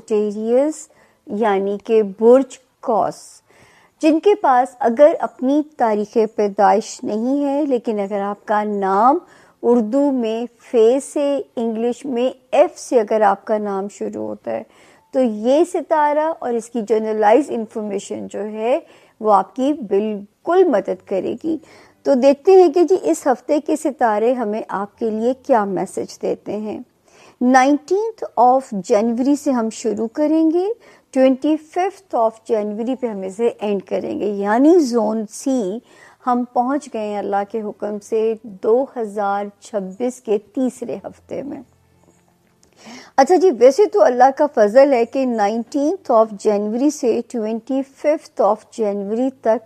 Sagittarius यानी कि बुर्ज कौस, जिनके पास अगर अपनी तारीख़ पैदाइश नहीं है, लेकिन अगर आपका नाम उर्दू में फे से, इंग्लिश में एफ से अगर आपका नाम शुरू होता है, तो ये सितारा और इसकी जनरलाइज इंफॉर्मेशन जो है वो आपकी बिल्कुल मदद करेगी। तो देखते हैं कि जी इस हफ्ते के सितारे हमें आपके लिए क्या मैसेज देते हैं। 19 जनवरी से हम शुरू करेंगे, 25 जनवरी पे हम इसे एंड करेंगे, यानी जोन सी हम पहुंच गए हैं अल्लाह के हुक्म से 2026 के तीसरे हफ्ते में। अच्छा जी, वैसे तो अल्लाह का फजल है कि 19 जनवरी से 25 जनवरी तक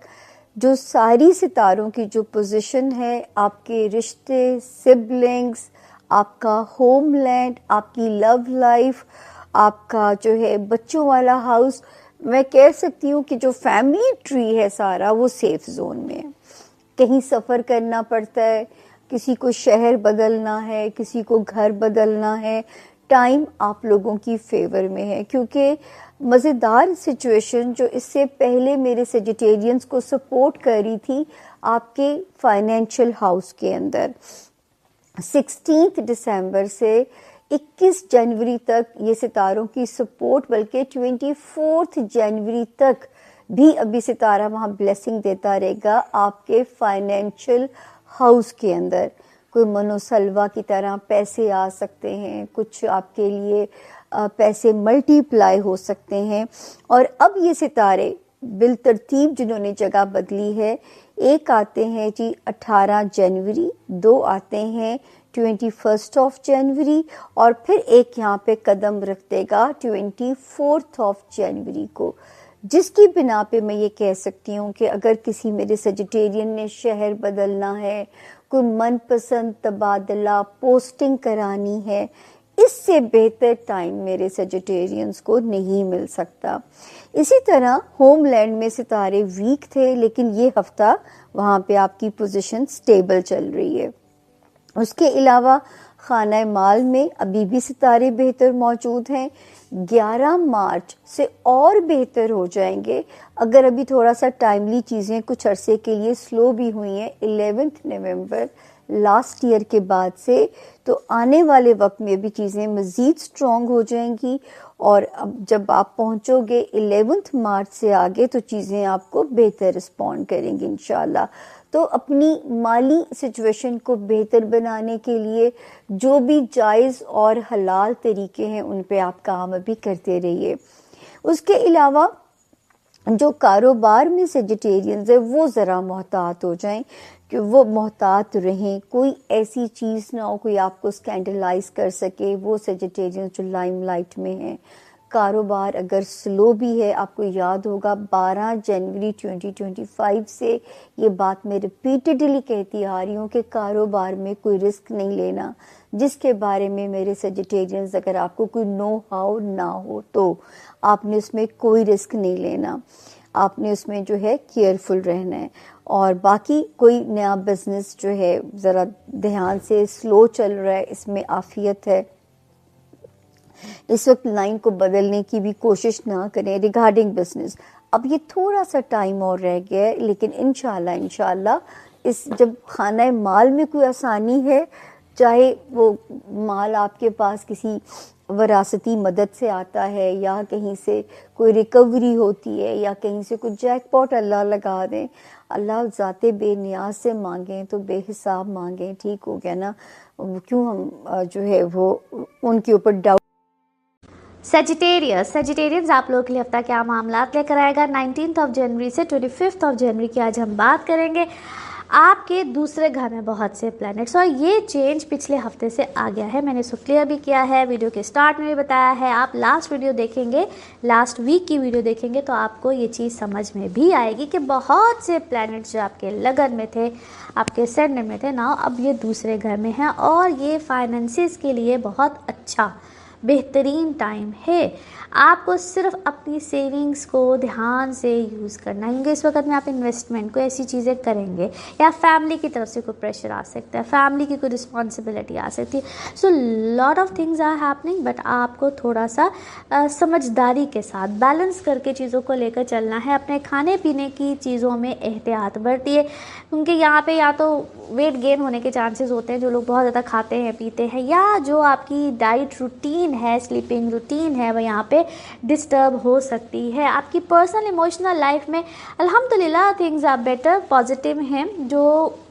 जो सारी सितारों की जो पोजीशन है, आपके रिश्ते, सिबलिंग्स, आपका होमलैंड, आपकी लव लाइफ, आपका जो है बच्चों वाला हाउस, मैं कह सकती हूँ कि जो फैमिली ट्री है सारा वो सेफ जोन में है। कहीं सफ़र करना पड़ता है, किसी को शहर बदलना है, किसी को घर बदलना है, टाइम आप लोगों की फेवर में है, क्योंकि मज़ेदार सिचुएशन जो इससे पहले मेरे सेजिटेरियंस को सपोर्ट कर रही थी आपके फाइनेंशियल हाउस के अंदर, 16 दिसंबर से 21 जनवरी तक ये सितारों की सपोर्ट, बल्कि 24 जनवरी तक भी अभी सितारा वहाँ ब्लेसिंग देता रहेगा आपके फाइनेंशियल हाउस के अंदर। कोई मनोसलवा की तरह पैसे आ सकते हैं, कुछ आपके लिए पैसे मल्टीप्लाई हो सकते हैं। और अब ये सितारे बिलतरतीब जिन्होंने जगह बदली है, एक आते हैं जी 18 जनवरी, 2 आते हैं 21 जनवरी, और फिर एक यहाँ पे कदम रख देगा 24 जनवरी को, जिसकी बिना पे मैं ये कह सकती हूँ कि अगर किसी मेरे सेजिटेरियन ने शहर बदलना है, कोई मनपसंद तबादला पोस्टिंग करानी है, इससे बेहतर टाइम मेरे सेजिटेरियंस को नहीं मिल सकता। इसी तरह होमलैंड में सितारे वीक थे, लेकिन ये हफ्ता वहाँ पे आपकी पोजीशन स्टेबल चल रही है। उसके अलावा खाना माल में अभी भी सितारे बेहतर मौजूद हैं। 11 मार्च से और बेहतर हो जाएंगे, अगर अभी थोड़ा सा टाइमली चीज़ें कुछ अरसे के लिए स्लो भी हुई हैं 11 नवंबर लास्ट ईयर के बाद से, तो आने वाले वक्त में भी चीज़ें मज़ीद स्ट्रॉन्ग हो जाएंगी। और अब जब आप पहुंचोगे 11 मार्च से आगे तो चीज़ें आपको बेहतर रिस्पॉन्ड करेंगी इंशाल्लाह। तो अपनी माली सिचुएशन को बेहतर बनाने के लिए जो भी जायज़ और हलाल तरीके हैं उन पे आप काम अभी करते रहिए। उसके अलावा जो कारोबार में सेजिटेरियंस है वो ज़रा मोहतात हो जाएं, कि वो मोहतात रहें, कोई ऐसी चीज़ ना हो कोई आपको स्कैंडलाइज कर सके, वो सेजिटेरियंस जो लाइमलाइट में हैं। कारोबार अगर स्लो भी है, आपको याद होगा 12 जनवरी 2025 से ये बात मैं रिपीटेडली कहती आ रही हूँ कि कारोबार में कोई रिस्क नहीं लेना, जिसके बारे में मेरे सेजिटेरियंस अगर आपको कोई नो हाउ ना हो तो आपने उसमें कोई रिस्क नहीं लेना, आपने उसमें जो है केयरफुल रहना है। और बाकी कोई नया बिजनेस जो है ज़रा ध्यान से स्लो चल रहा है, इसमें आफियत है, इस वक्त लाइन को बदलने की भी कोशिश ना करें रिगार्डिंग बिजनेस। अब ये थोड़ा सा टाइम और रह गया है, लेकिन इंशाल्लाह इस जब खाना माल में कोई आसानी है, चाहे वो माल आपके पास किसी वरासती मदद से आता है या कहीं से कोई रिकवरी होती है या कहीं से कुछ जैकपॉट अल्लाह लगा दें, अल्लाह ज़ाते बेनियाज से मांगें तो बेहिसाब मांगें, ठीक हो गया ना। क्यों हम जो है वो उनके ऊपर डाउट। सेजिटेरियंस आप लोगों के लिए हफ्ता क्या मामला लेकर आएगा 19 जनवरी से 25 जनवरी की आज हम बात करेंगे। आपके दूसरे घर में बहुत से प्लैनेट्स, और ये चेंज पिछले हफ्ते से आ गया है, मैंने इसको क्लियर भी किया है, वीडियो के स्टार्ट में भी बताया है। आप लास्ट वीडियो देखेंगे, लास्ट वीक की वीडियो देखेंगे तो आपको ये चीज़ समझ में भी आएगी कि बहुत से प्लैनेट्स जो आपके लगन में थे, आपके सेंड में थे ना, अब ये दूसरे घर में हैं और ये फाइनेंसिस के लिए बहुत अच्छा बेहतरीन टाइम है। आपको सिर्फ अपनी सेविंग्स को ध्यान से यूज़ करना है, क्योंकि इस वक्त में आप इन्वेस्टमेंट को ऐसी चीज़ें करेंगे या फैमिली की तरफ से कोई प्रेशर आ सकता है, फैमिली की कोई रिस्पॉन्सिबिलिटी आ सकती है। So lot of things are happening, but आपको थोड़ा सा समझदारी के साथ बैलेंस करके चीज़ों को लेकर चलना है। अपने खाने पीने की चीज़ों में एहतियात बरतिए, क्योंकि यहाँ पे या तो वेट गेन होने के चांसेस होते हैं जो लोग बहुत ज़्यादा खाते हैं पीते हैं, या जो आपकी डाइट रूटीन है, स्लीपिंग रूटीन है, वह यहाँ पे डिस्टर्ब हो सकती है। आपकी पर्सनल इमोशनल लाइफ में अल्हम्दुलिल्लाह थिंग्स आर बेटर, पॉजिटिव हैं। जो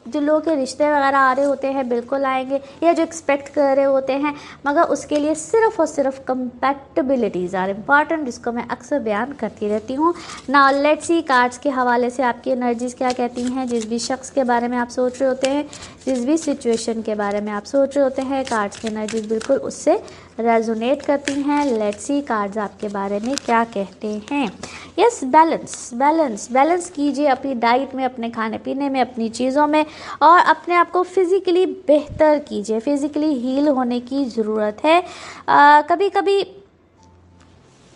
लोगों के रिश्ते वगैरह आ रहे होते हैं बिल्कुल आएंगे, या जो एक्सपेक्ट कर रहे होते हैं, मगर उसके लिए सिर्फ और सिर्फ कंपैटिबिलिटीज़ आर इम्पॉर्टेंट, जिसको मैं अक्सर बयान करती रहती हूँ। नाउ लेट्स सी कार्ड्स के हवाले से आपकी एनर्जीज़ क्या कहती हैं। जिस भी शख्स के बारे में आप सोच रहे होते हैं, जिस भी सिचुएशन के बारे में आप सोच रहे होते हैं, कार्ड्स की एनर्जीज़ बिल्कुल उससे रेजोनेट करती हैं। लेट्स सी कार्ड्स आपके बारे में क्या कहते हैं। यस, बैलेंस कीजिए अपनी डाइट में, अपने खाने पीने में, अपनी चीज़ों में, और अपने आप को फिज़िकली बेहतर कीजिए। फिज़िकली हील होने की ज़रूरत है। कभी कभी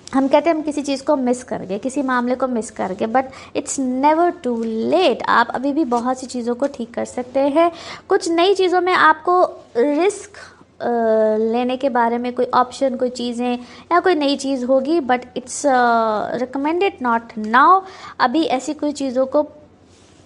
हम कहते हैं हम किसी चीज़ को मिस कर गए, किसी मामले को मिस कर गए, but it's never too late. आप अभी भी बहुत सी चीज़ों को ठीक कर सकते हैं। कुछ नई चीज़ों में आपको रिस्क लेने के बारे में कोई ऑप्शन, कोई चीज़ें या कोई नई चीज़ होगी, but it's recommended not now. अभी ऐसी कोई चीज़ों को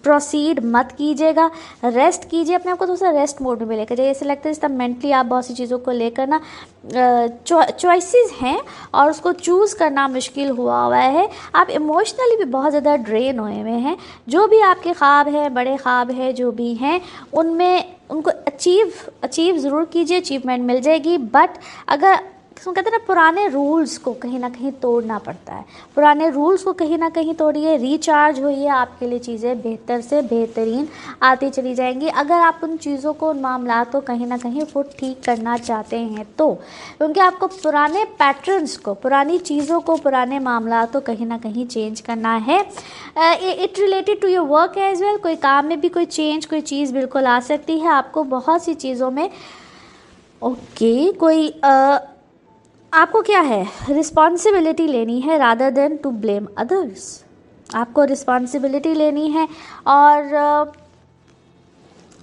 प्रोसीड मत कीजिएगा। रेस्ट कीजिए, अपने आप को थोड़ा सा रेस्ट मोड में लेकर जाइए। ऐसे लगता है जिस मेंटली आप बहुत सी चीज़ों को लेकर ना चॉइसेस हैं और उसको चूज़ करना मुश्किल हुआ है। आप इमोशनली भी बहुत ज़्यादा ड्रेन हुए हैं। जो भी आपके ख्वाब हैं, बड़े ख्वाब हैं जो भी हैं, उनको अचीव ज़रूर कीजिए, अचीवमेंट मिल जाएगी। बट अगर कहते हैं ना, पुराने रूल्स को कहीं ना कहीं तोड़ना पड़ता है। पुराने रूल्स को कहीं ना कहीं तोड़िए, रिचार्ज होइए, आपके लिए चीज़ें बेहतर से बेहतरीन आती चली जाएंगी। अगर आप उन चीज़ों को, उन मामलात को कहीं ना कहीं वो ठीक करना चाहते हैं तो, क्योंकि आपको पुराने पैटर्न्स को, पुरानी चीज़ों को, पुराने मामलात को कहीं ना कहीं चेंज करना है। It related to your work as well. कोई काम में भी कोई चेंज, कोई चीज़ बिल्कुल आ सकती है। आपको बहुत सी चीज़ों में आपको क्या है, रिस्पॉन्सिबिलिटी लेनी है rather than to blame others. आपको रिस्पॉन्सिबिलिटी लेनी है, और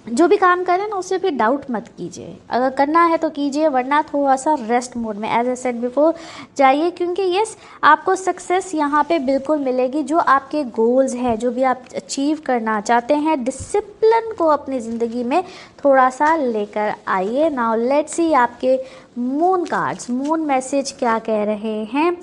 जो भी काम करें ना उससे फिर डाउट मत कीजिए। अगर करना है तो कीजिए, वरना थोड़ा सा रेस्ट मोड में, एज ए सेड बिफोर, जाइए। क्योंकि यस, आपको सक्सेस यहाँ पे बिल्कुल मिलेगी। जो आपके गोल्स हैं, जो भी आप अचीव करना चाहते हैं, डिसिप्लिन को अपनी ज़िंदगी में थोड़ा सा लेकर आइए। नाउ लेट्स सी आपके मून कार्ड्स, मून मैसेज क्या कह रहे हैं।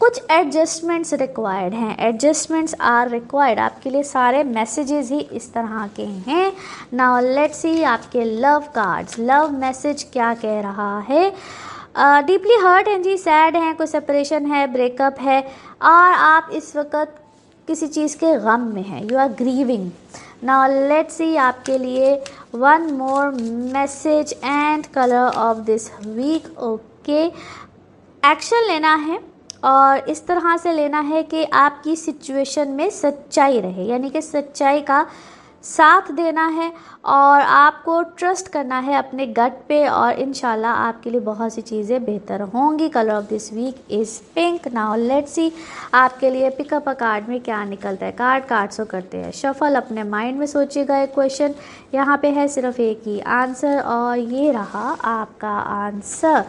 कुछ एडजस्टमेंट्स रिक्वायर्ड हैं, एडजस्टमेंट्स आर रिक्वायर्ड। आपके लिए सारे मैसेजेस ही इस तरह के हैं। नाउ लेट्स सी आपके लव कार्ड्स, लव मैसेज क्या कह रहा है। डीपली हर्ट हैं जी, सैड हैं, कोई सेपरेशन है, ब्रेकअप है, और आप इस वक्त किसी चीज़ के गम में हैं, you are grieving. Now let's see आपके लिए one more message and colour of this week. Okay, action लेना है, और इस तरह से लेना है कि आपकी सिचुएशन में सच्चाई रहे, यानी कि सच्चाई का साथ देना है, और आपको ट्रस्ट करना है अपने गट पे, और इंशाल्लाह आपके लिए बहुत सी चीज़ें बेहतर होंगी। Colour of this week is pink. Now let's see आपके लिए पिकअप अ कार्ड में क्या निकलता है। कार्ड्स को करते हैं शफल। अपने माइंड में सोचिएगा एक क्वेश्चन, यहाँ पे है सिर्फ एक ही आंसर, और ये रहा आपका आंसर,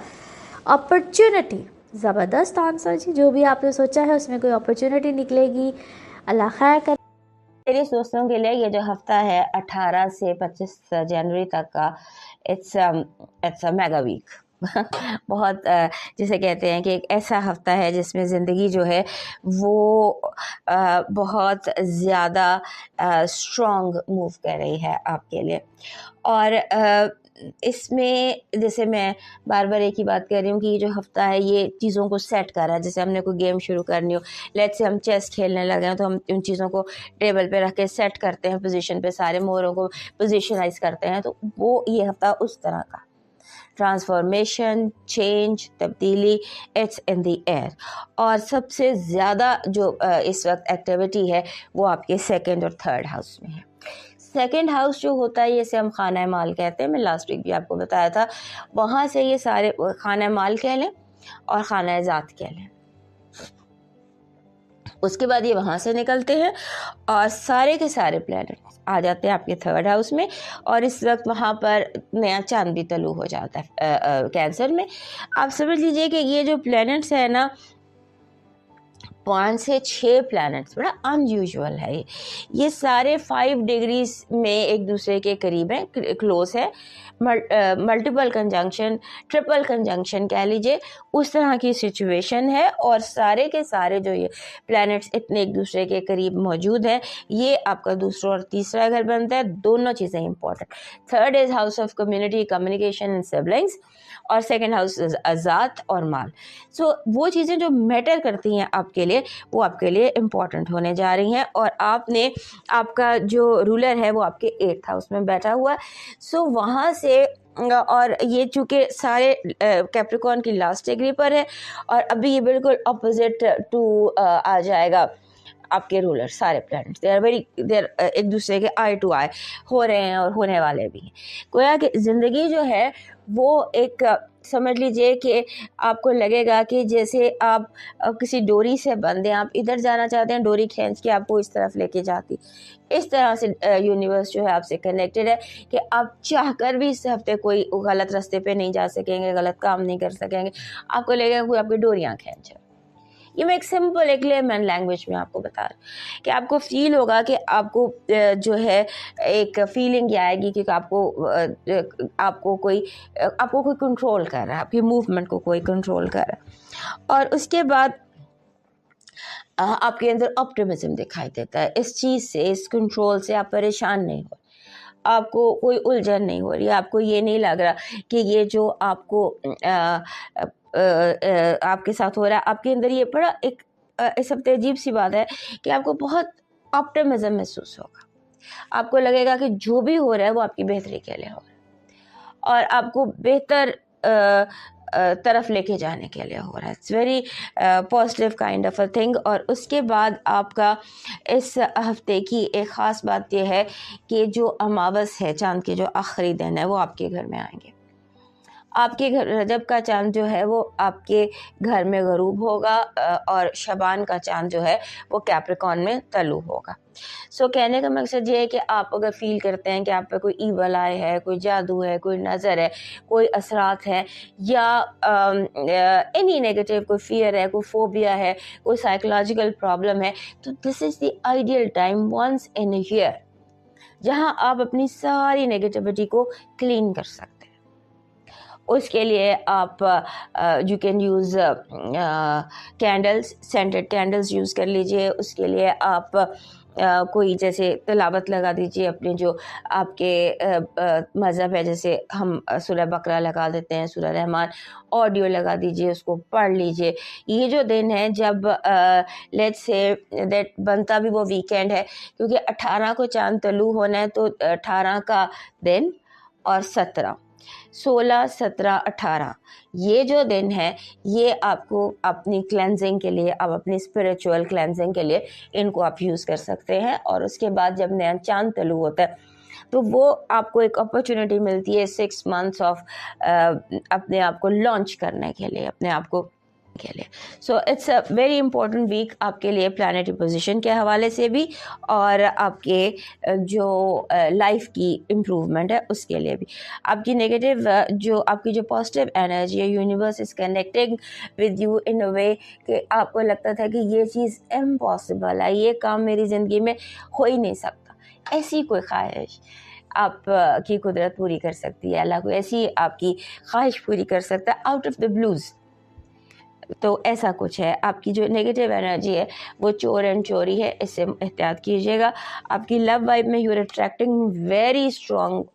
अपॉर्चुनिटी। ज़बरदस्त आंसर जी, जो भी आपने सोचा है उसमें कोई अपॉर्चुनिटी निकलेगी। अल्लाह खैर कर। मेरे दोस्तों के लिए ये जो हफ्ता है 18 से 25 जनवरी तक का, इट्स अ मेगा वीक। बहुत जिसे कहते हैं कि एक ऐसा हफ्ता है जिसमें ज़िंदगी जो है वो बहुत ज़्यादा स्ट्रॉन्ग मूव कर रही है आपके लिए। और इसमें जैसे मैं बार बार एक ही बात कर रही हूँ कि ये जो हफ्ता है ये चीज़ों को सेट कर रहा है। जैसे हमने कोई गेम शुरू करनी हो, लेट्स से हम चेस खेलने लगे हैं, तो हम उन चीज़ों को टेबल पे रख के सेट करते हैं पोजीशन पे, सारे मोहरों को पोजीशनाइज करते हैं। तो वो ये हफ्ता उस तरह का ट्रांसफॉर्मेशन, चेंज, तब्दीली, इट्स इन द एयर। और सबसे ज़्यादा जो इस वक्त एक्टिविटी है वो आपके सेकेंड और थर्ड हाउस में है। सेकेंड हाउस जो होता है, जैसे हम खाना माल कहते हैं, मैं लास्ट वीक भी आपको बताया था, वहाँ से ये सारे खाना माल कह लें और खाना ज़ात कह लें। उसके बाद ये वहाँ से निकलते हैं और सारे के सारे प्लैनेट आ जाते हैं आपके थर्ड हाउस में, और इस वक्त वहाँ पर नया चांद भी तलू हो जाता है कैंसर में। आप समझ लीजिए कि ये जो प्लैनेट्स है ना, 5 से 6 प्लैनेट्स, बड़ा अनयूजुअल है ये सारे 5 डिग्रीज में एक दूसरे के करीब हैं, क्लोज है। मल्टीपल कंजंक्शन, ट्रिपल कंजंक्शन कह लीजिए, उस तरह की सिचुएशन है, और सारे के सारे जो ये प्लैनेट्स इतने एक दूसरे के करीब मौजूद हैं, ये आपका दूसरा और तीसरा घर बनता है। दोनों चीज़ें important. Third is house of community, communication and siblings, और सेकेंड हाउस ज़ात और माल। सो वो चीज़ें जो मैटर करती हैं आपके लिए, वो आपके लिए इम्पॉर्टेंट होने जा रही हैं। और आपने, आपका जो रूलर है वो आपके 8th हाउस में बैठा हुआ है। सो वहाँ से, और ये चूँकि सारे कैप्रिकॉर्न की लास्ट डिग्री पर है, और अभी ये बिल्कुल अपोजिट टू आ जाएगा आपके रूलर। सारे प्लैनेट्स दे आर एक दूसरे के आई टू आई हो रहे हैं और होने वाले भी हैं। गोया कि ज़िंदगी जो है वो एक, समझ लीजिए कि आपको लगेगा कि जैसे आप किसी डोरी से बंधे, आप इधर जाना चाहते हैं, डोरी खींच के आपको इस तरफ लेके जाती। इस तरह से यूनिवर्स जो है आपसे कनेक्टेड है कि आप चाहकर भी इस हफ्ते कोई गलत रास्ते पे नहीं जा सकेंगे, गलत काम नहीं कर सकेंगे। आपको लगेगा कोई आपकी डोरियाँ खींच रहा है। ये मैं एक सिंपल एक लेमन लैंग्वेज में आपको बता रही हूँ कि आपको फील होगा कि आपको जो है एक फीलिंग ये आएगी कि आपको कोई कंट्रोल कर रहा है, आपकी मूवमेंट को कोई कंट्रोल कर रहा है। और उसके बाद आपके अंदर ऑप्टिमिज्म दिखाई देता है। इस चीज़ से, इस कंट्रोल से आप परेशान नहीं हो, आपको कोई उलझन नहीं हो रही, आपको ये नहीं लग रहा कि ये जो आपको आपके साथ हो रहा है, आपके अंदर ये बड़ा एक इस हफ्ते अजीब सी बात है कि आपको बहुत ऑप्टिमिज्म महसूस होगा। आपको लगेगा कि जो भी हो रहा है वो आपकी बेहतरी के लिए हो रहा है और आपको बेहतर तरफ लेके जाने के लिए हो रहा है। It's very positive kind of a thing. और उसके बाद आपका इस हफ्ते की एक ख़ास बात यह है कि जो अमावस है, चांद के जो आखिरी दिन है, वो आपके घर में आएंगे। आपके घर रजब का चांद जो है वो आपके घर में गरूब होगा और शबान का चांद जो है वो कैप्रिकॉर्न में तलू होगा। सो कहने का मकसद ये है कि आप अगर फील करते हैं कि आप पे कोई ईवल आय है, कोई जादू है, कोई नज़र है, कोई असरात है, या एनी नेगेटिव, कोई फियर है, कोई फोबिया है, कोई साइकोलॉजिकल प्रॉब्लम है, तो this is the ideal time once in a year जहाँ आप अपनी सारी नेगेटिविटी को क्लीन कर सकते हैं। उसके लिए आप you can use candles, scented candles use कर लीजिए। उसके लिए आप कोई जैसे तिलावत लगा दीजिए अपने जो आपके मज़हब है, जैसे हम सूरह बकरा लगा देते हैं, सूरह रहमान, ऑडियो लगा दीजिए, उसको पढ़ लीजिए। ये जो दिन है जब लेट्स से दैट बनता भी वो वीकेंड है, क्योंकि 18 को चांद तलू होना है, तो 18 का दिन और 17, 16, 17, 18 ये जो दिन है, ये आपको अपनी क्लेंजिंग के लिए, अब अपनी स्पिरिचुअल क्लेंजिंग के लिए इनको आप यूज़ कर सकते हैं। और उसके बाद जब नया चांद तलू होता है तो वो आपको एक अपॉर्चुनिटी मिलती है 6 मंथ्स ऑफ अपने आप को लॉन्च करने के लिए, अपने आप को के लिए। So it's a very important week आपके लिए प्लैनेटरी पोजीशन के हवाले से भी, और आपके जो लाइफ की इम्प्रूवमेंट है उसके लिए भी। आपकी नेगेटिव जो आपकी जो पॉजिटिव एनर्जी है, universe is connecting with you in a way कि आपको लगता था कि ये चीज़ इम्पॉसिबल है, ये काम मेरी ज़िंदगी में हो ही नहीं सकता, ऐसी कोई ख्वाहिश आप की कुदरत पूरी कर सकती है, अल्लाह को ऐसी आपकी ख्वाहिश पूरी कर सकता है आउट ऑफ द ब्लूज़। तो ऐसा कुछ है। आपकी जो नेगेटिव एनर्जी है वो चोर एंड चोरी है, इससे एहतियात कीजिएगा। आपकी लव वाइब में you are attracting very strong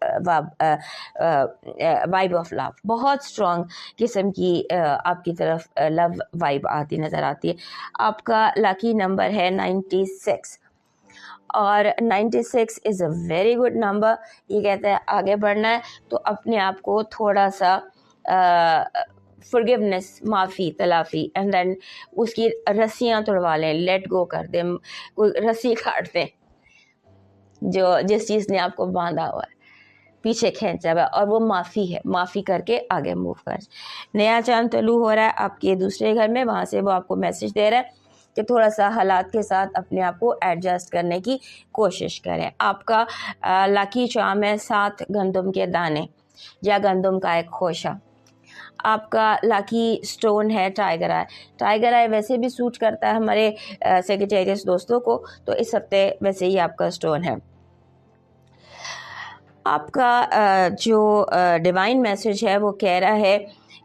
vibe of love, बहुत स्ट्रॉन्ग किस्म की आपकी तरफ लव वाइब आती नज़र आती है। आपका लकी नंबर है 96 और 96 is a very good number. ये कहता है आगे बढ़ना है तो अपने आप को थोड़ा सा फॉरगिवनेस, माफ़ी, तलाफ़ी, एंड देन उसकी रस्सियाँ तोड़वा लें, लेट गो कर दें, कोई रस्सी काट दें जो जिस चीज़ ने आपको बांधा हुआ है। पीछे खींचा हुआ और वो माफ़ी है, माफ़ी करके आगे मूव कर। नया चांद तलू हो रहा है आपके दूसरे घर में, वहाँ से वो आपको मैसेज दे रहा है कि थोड़ा सा हालात के साथ अपने आप को एडजस्ट करने की कोशिश करें। आपका लकी चार्म है 7 गंदम के दाने या गंदम का एक खोशा। आपका लकी स्टोन है टाइगर आई। टाइगर आई वैसे भी सूट करता है हमारे सेक्रेटेरियस दोस्तों को, तो इस हफ्ते वैसे ही आपका स्टोन है। आपका जो डिवाइन मैसेज है वो कह रहा है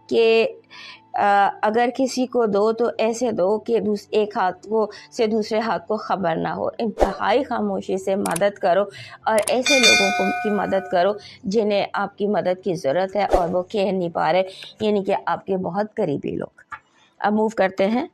कि अगर किसी को दो तो ऐसे दो कि एक हाथ को से दूसरे हाथ को ख़बर ना हो। इंतहाई खामोशी से मदद करो और ऐसे लोगों को की मदद करो जिन्हें आपकी मदद की ज़रूरत है और वो कह नहीं पा रहे, यानी कि आपके बहुत करीबी लोग। अब मूव करते हैं